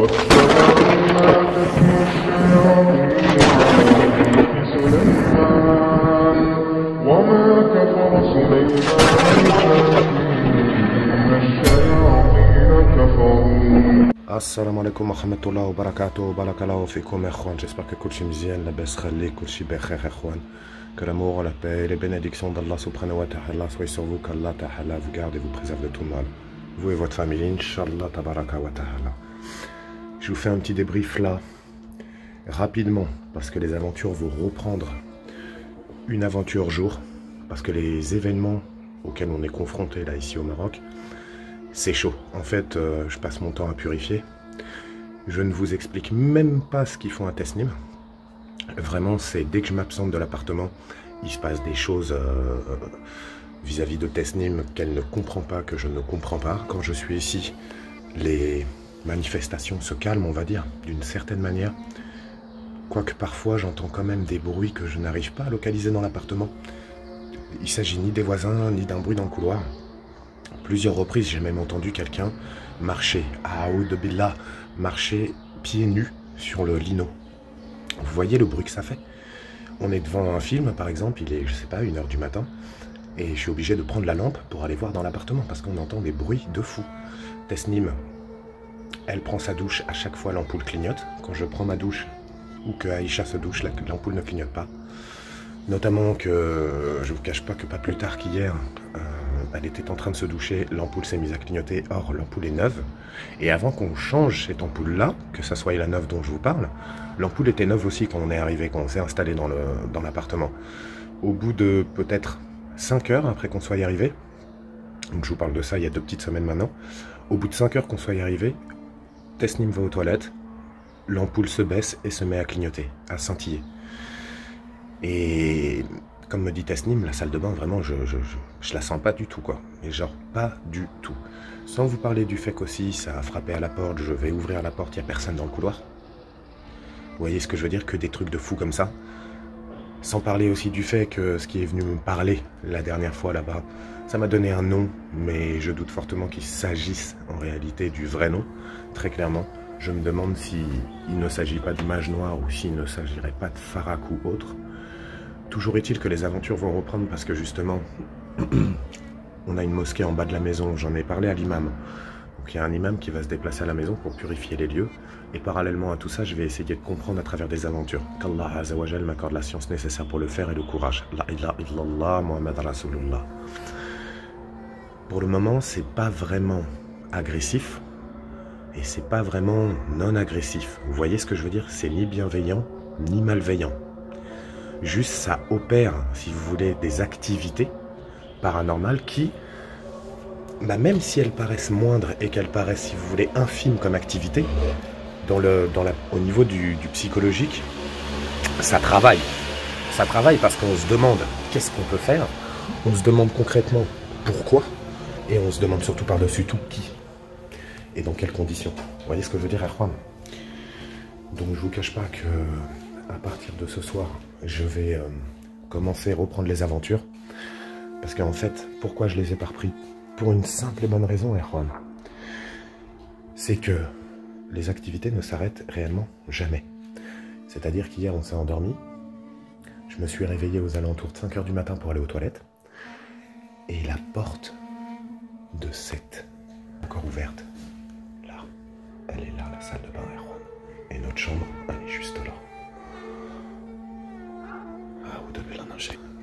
Assalamu alaikum wa rahmatullahi wa barakatuh, barakallahu fikum ikhwan. J'espère que kulchi mzien, la baisse khalik, kulchi bekher ikhwan. Que l'amour, la paix et les bénédictions d'Allah subhanahu wa ta'ala soient sur vous, qu'Allah ta'ala vous garde et vous préserve de tout mal. Vous et votre famille, Inch'Allah tabaraka wa ta'ala. Je vous fais un petit débrief là, rapidement, parce que les aventures vont reprendre une aventure jour, parce que les événements auxquels on est confronté là ici au Maroc, c'est chaud. En fait, je passe mon temps à purifier. Je ne vous explique même pas ce qu'ils font à Tesnim. Vraiment, c'est dès que je m'absente de l'appartement, il se passe des choses vis-à-vis de Tesnim qu'elle ne comprend pas, que je ne comprends pas. Quand je suis ici, les manifestations se calment, on va dire, d'une certaine manière. Quoique parfois, j'entends quand même des bruits que je n'arrive pas à localiser dans l'appartement. Il ne s'agit ni des voisins, ni d'un bruit dans le couloir. Plusieurs reprises, j'ai même entendu quelqu'un marcher, Aoud Billah, marcher pieds nus sur le lino. Vous voyez le bruit que ça fait? On est devant un film, par exemple, il est, je sais pas, 1h du matin, et je suis obligé de prendre la lampe pour aller voir dans l'appartement, parce qu'on entend des bruits de fou. Tesnim, elle prend sa douche, à chaque fois l'ampoule clignote. Quand je prends ma douche, ou que Aïcha se douche, l'ampoule ne clignote pas. Notamment que, je vous cache pas que pas plus tard qu'hier, elle était en train de se doucher, l'ampoule s'est mise à clignoter, or l'ampoule est neuve. Et avant qu'on change cette ampoule-là, que ça soit la neuve dont je vous parle, l'ampoule était neuve aussi quand on est arrivé, quand on s'est installé dans l'appartement. Au bout de peut-être 5 heures après qu'on soit arrivé, donc je vous parle de ça il y a 2 petites semaines maintenant, au bout de 5 heures qu'on soit arrivé, Tesnim va aux toilettes, l'ampoule se baisse et se met à clignoter, à scintiller. Et comme me dit Tesnim, la salle de bain, vraiment, je la sens pas du tout, quoi. Et genre, pas du tout. Sans vous parler du fait qu'aussi, ça a frappé à la porte, je vais ouvrir la porte, il n'y a personne dans le couloir. Vous voyez ce que je veux dire? Que des trucs de fou comme ça. Sans parler aussi du fait que ce qui est venu me parler la dernière fois là-bas, ça m'a donné un nom, mais je doute fortement qu'il s'agisse en réalité du vrai nom. Très clairement, je me demande s'il ne s'agit pas du mage noir ou s'il ne s'agirait pas de Farak ou autre. Toujours est-il que les aventures vont reprendre parce que justement, on a une mosquée en bas de la maison, j'en ai parlé à l'imam. Donc il y a un imam qui va se déplacer à la maison pour purifier les lieux. Et parallèlement à tout ça, je vais essayer de comprendre à travers des aventures. Qu'Allah Azza wa Jal m'accorde la science nécessaire pour le faire et le courage. La ilaha illallah, Muhammad Rasulullah. Pour le moment, c'est pas vraiment agressif. Et c'est pas vraiment non agressif. Vous voyez ce que je veux dire? C'est ni bienveillant, ni malveillant. Juste ça opère, si vous voulez, des activités paranormales qui, bah même si elles paraissent moindres et qu'elles paraissent, si vous voulez, infimes comme activité, au niveau du psychologique, ça travaille. Ça travaille parce qu'on se demande qu'est-ce qu'on peut faire, on se demande concrètement pourquoi, et on se demande surtout par-dessus tout qui, et dans quelles conditions. Vous voyez ce que je veux dire, Erwan? Donc je vous cache pas que à partir de ce soir, je vais commencer à reprendre les aventures. Parce qu'en fait, pourquoi je les ai pas repris? Pour une simple et bonne raison, Erwan. C'est que les activités ne s'arrêtent réellement jamais. C'est-à-dire qu'hier, on s'est endormi. Je me suis réveillé aux alentours de 5 h du matin pour aller aux toilettes. Et la porte de 7, encore ouverte. Là, elle est là, la salle de bain, Erwan. Et notre chambre, elle est juste là.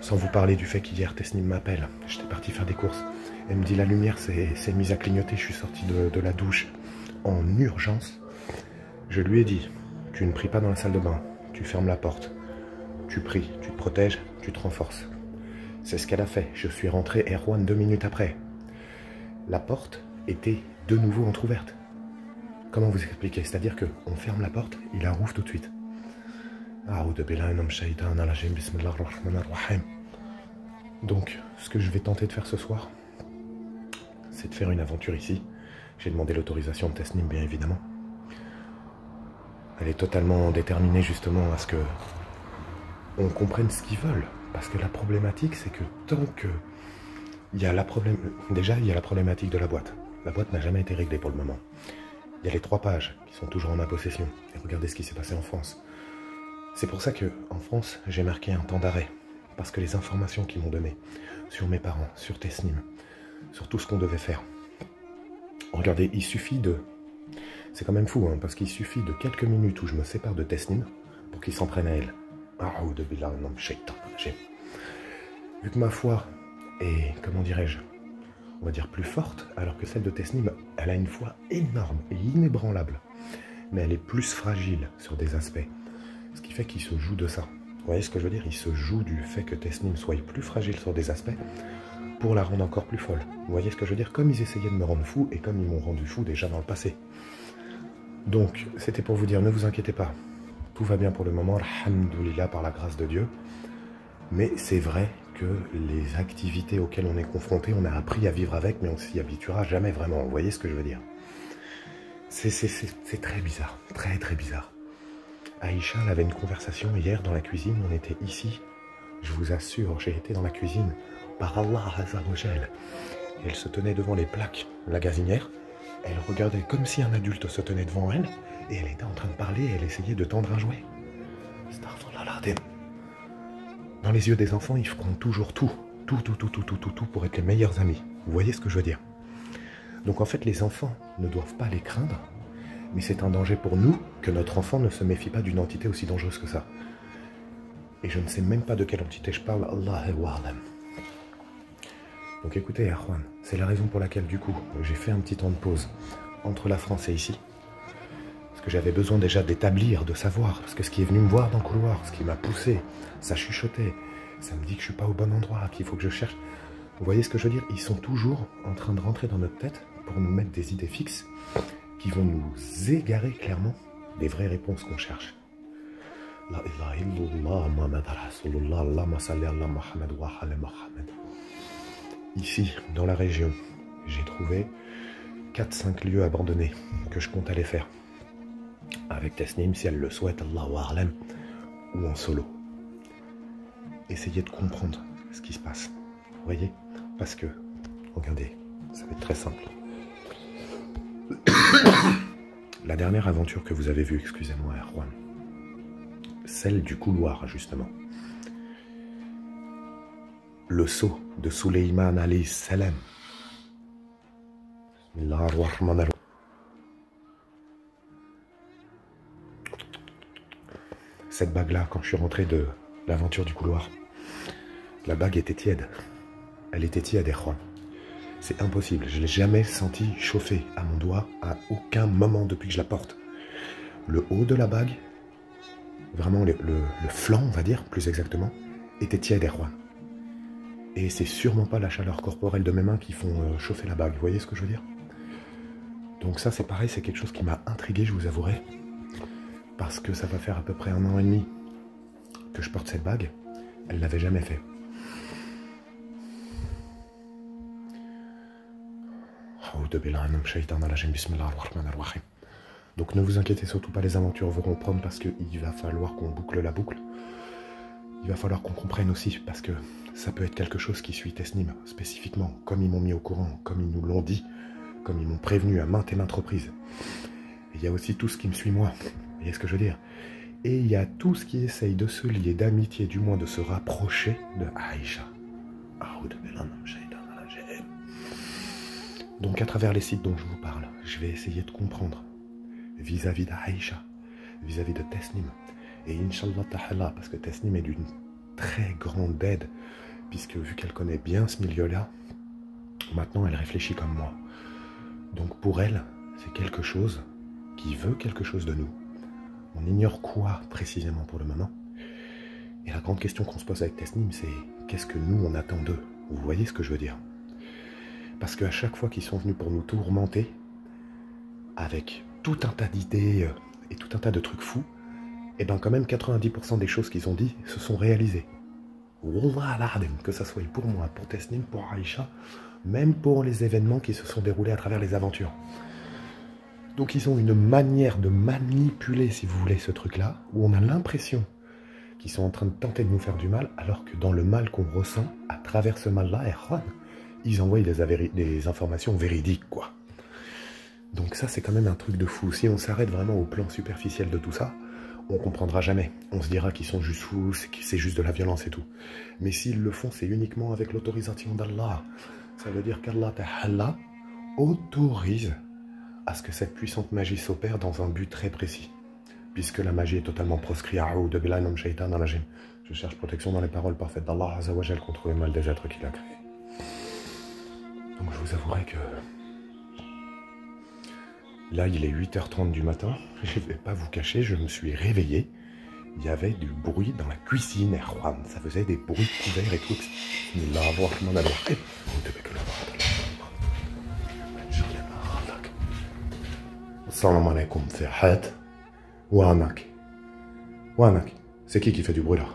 Sans vous parler du fait qu'hier Tesnim m'appelle, j'étais parti faire des courses. Elle me dit la lumière s'est mise à clignoter, je suis sorti de la douche en urgence. Je lui ai dit, tu ne pries pas dans la salle de bain, tu fermes la porte, tu pries, tu te protèges, tu te renforces. C'est ce qu'elle a fait, je suis rentré Erwan 2 minutes après. La porte était de nouveau entrouverte. Comment vous expliquer? C'est-à-dire qu'on ferme la porte, il la rouvre tout de suite. Donc, ce que je vais tenter de faire ce soir, c'est de faire une aventure ici. J'ai demandé l'autorisation de Tesnim, bien évidemment. Elle est totalement déterminée justement à ce que on comprenne ce qu'ils veulent. Parce que la problématique, c'est que tant que il y a la problématique de la boîte. La boîte n'a jamais été réglée pour le moment. Il y a les 3 pages qui sont toujours en ma possession. Et regardez ce qui s'est passé en France. C'est pour ça que, en France, j'ai marqué un temps d'arrêt. Parce que les informations qu'ils m'ont données sur mes parents, sur Tesnim, sur tout ce qu'on devait faire. Regardez, il suffit de... C'est quand même fou, hein, parce qu'il suffit de quelques minutes où je me sépare de Tesnim pour qu'ils s'en prennent à elle. Vu que ma foi est, comment dirais-je, on va dire plus forte, alors que celle de Tesnim, elle a une foi énorme et inébranlable. Mais elle est plus fragile sur des aspects. Ce qui fait qu'il se joue de ça. Vous voyez ce que je veux dire? Il se joue du fait que Tesnim soit plus fragile sur des aspects pour la rendre encore plus folle. Vous voyez ce que je veux dire? Comme ils essayaient de me rendre fou et comme ils m'ont rendu fou déjà dans le passé. Donc, c'était pour vous dire, ne vous inquiétez pas. Tout va bien pour le moment, alhamdoulilah, par la grâce de Dieu. Mais c'est vrai que les activités auxquelles on est confronté, on a appris à vivre avec, mais on s'y habituera jamais vraiment. Vous voyez ce que je veux dire? C'est très bizarre, très très bizarre. Aïcha, elle avait une conversation hier dans la cuisine, on était ici. Je vous assure, j'ai été dans la cuisine par Allah Azzawajal. Elle se tenait devant les plaques, la gazinière. Elle regardait comme si un adulte se tenait devant elle, et elle était en train de parler, et elle essayait de tendre un jouet. Dans les yeux des enfants, ils feront toujours tout pour être les meilleurs amis. Vous voyez ce que je veux dire? Donc en fait, les enfants ne doivent pas les craindre, mais c'est un danger pour nous que notre enfant ne se méfie pas d'une entité aussi dangereuse que ça. Et je ne sais même pas de quelle entité je parle, Allahu A'lam. Donc écoutez, Erwan, c'est la raison pour laquelle du coup, j'ai fait un petit temps de pause entre la France et ici. Parce que j'avais besoin déjà d'établir, de savoir. Parce que ce qui est venu me voir dans le couloir, ce qui m'a poussé, ça chuchotait. Ça me dit que je suis pas au bon endroit, qu'il faut que je cherche. Vous voyez ce que je veux dire? Ils sont toujours en train de rentrer dans notre tête pour nous mettre des idées fixes qui vont nous égarer clairement des vraies réponses qu'on cherche. La ilaha illallah, Muhammad Rasulullah, Allahumma salli ala Muhammad wa ala Muhammad. Ici, dans la région, j'ai trouvé 4-5 lieux abandonnés que je compte aller faire. Avec Tesnim, si elle le souhaite, Allahu A'lam, ou en solo. Essayez de comprendre ce qui se passe. Vous voyez? Parce que, regardez, ça va être très simple. La dernière aventure que vous avez vue, excusez-moi, Erwan, celle du couloir, justement. Le sceau de Suleyman alayhi salam. Bismillahirrahmanirrahim. Cette bague-là, quand je suis rentré de l'aventure du couloir, la bague était tiède. Elle était tiède, Erwan. C'est impossible, je ne l'ai jamais senti chauffer à mon doigt à aucun moment depuis que je la porte. Le haut de la bague, vraiment le flanc, on va dire, plus exactement, était tiède, Erwan. Et c'est sûrement pas la chaleur corporelle de mes mains qui font chauffer la bague, vous voyez ce que je veux dire? Donc ça, c'est pareil, c'est quelque chose qui m'a intrigué, je vous avouerai. Parce que ça va faire à peu près 1 an et demi que je porte cette bague. Elle ne l'avait jamais fait. Donc ne vous inquiétez surtout pas, les aventures vont reprendre parce qu'il va falloir qu'on boucle la boucle. Il va falloir qu'on comprenne aussi parce que ça peut être quelque chose qui suit Tesnim spécifiquement, comme ils m'ont mis au courant, comme ils nous l'ont dit, comme ils m'ont prévenu à maintes et maintes reprises. Et il y a aussi tout ce qui me suit moi. Vous voyez ce que je veux dire? Et il y a tout ce qui essaye de se lier, d'amitié, du moins de se rapprocher de Aïcha. Donc à travers les sites dont je vous parle, je vais essayer de comprendre vis-à-vis d'Aïcha, vis-à-vis de Tesnim. Et Inch'Allah Ta'ala, parce que Tesnim est d'une très grande aide, puisque vu qu'elle connaît bien ce milieu-là, maintenant elle réfléchit comme moi. Donc pour elle, c'est quelque chose qui veut quelque chose de nous. On ignore quoi précisément pour le moment. Et la grande question qu'on se pose avec Tesnim, c'est qu'est-ce que nous on attend d'eux? Vous voyez ce que je veux dire? Parce qu'à chaque fois qu'ils sont venus pour nous tourmenter, avec tout un tas d'idées et tout un tas de trucs fous, et bien quand même 90% des choses qu'ils ont dit se sont réalisées. Wallah, que ça soit pour moi, pour Tesnim, pour Aïcha, même pour les événements qui se sont déroulés à travers les aventures. Donc ils ont une manière de manipuler, si vous voulez, ce truc-là, où on a l'impression qu'ils sont en train de tenter de nous faire du mal, alors que dans le mal qu'on ressent, à travers ce mal-là, ils envoient des informations véridiques, quoi. Donc ça, c'est quand même un truc de fou. Si on s'arrête vraiment au plan superficiel de tout ça, on comprendra jamais. On se dira qu'ils sont juste fous, que c'est juste de la violence et tout. Mais s'ils le font, c'est uniquement avec l'autorisation d'Allah. Ça veut dire qu'Allah Ta'ala autorise à ce que cette puissante magie s'opère dans un but très précis. Puisque la magie est totalement proscrite. Je cherche protection dans les paroles parfaites d'Allah Azzawajal contre le mal des êtres qu'il a créés. Donc je vous avouerai que là, il est 8h30 du matin. Je ne vais pas vous cacher, je me suis réveillé. Il y avait du bruit dans la cuisine, Erwan. Ça faisait des bruits de couverts et tout. Salam alaikum, Ferhat. Wanak. Wanak. C'est qui fait du bruit là?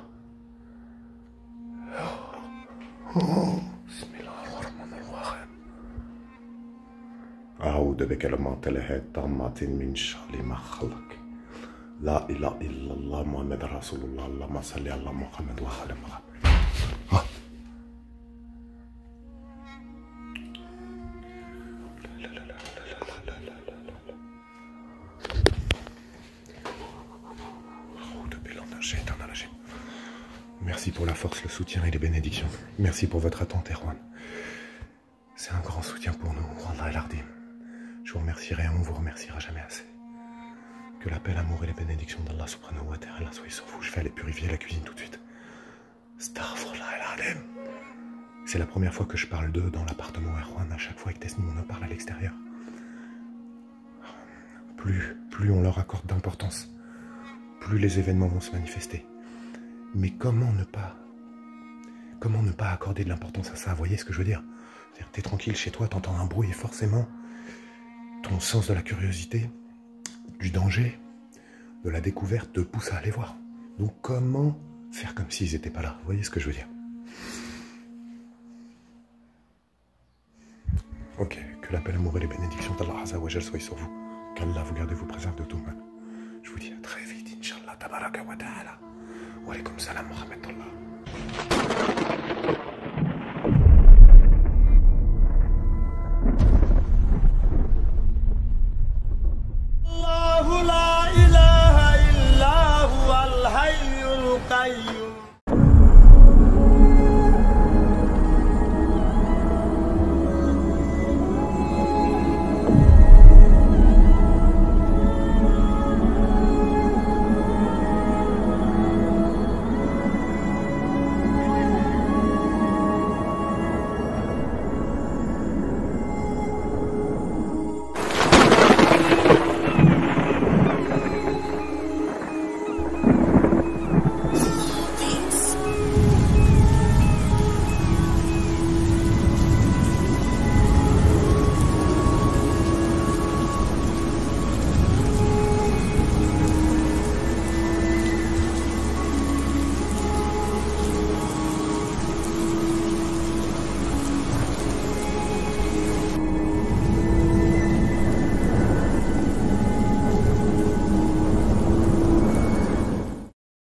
أعوذ بكلمات الله التامات من شر ما خلق لا إله إلا الله محمد رسول الله اللهم صل على محمد وعلى محمد. Merci pour la force, le soutien et les bénédictions. Merci pour votre attente, Erwan. C'est un grand soutien pour nous, Wallah el-Ardim. Je vous remercierai, on vous remerciera jamais assez. Que la paix, l'amour et les bénédictions d'Allah subhanahu wa ta'ala soient sur vous. Je vais aller purifier la cuisine tout de suite. Astaghfirullah el-Azim. C'est la première fois que je parle d'eux dans l'appartement Erwan. À chaque fois avec Tesnim, on en parle à l'extérieur. Plus on leur accorde d'importance, plus les événements vont se manifester. Mais comment ne pas accorder de l'importance à ça? Vous voyez ce que je veux dire? C'est-à-dire que t'es tranquille chez toi, t'entends un bruit et forcément, ton sens de la curiosité, du danger, de la découverte te pousse à aller voir. Donc comment faire comme s'ils n'étaient pas là? Vous voyez ce que je veux dire? Ok, que la paix, l'amour et les bénédictions d'Allah Azzawajal soient sur vous. Qu'Allah vous garde et vous préserve de tout mal. Je vous dis à très vite, Inch'Allah, tabaraka wa ta'ala. Wa alaykum salam wa rahmatullah.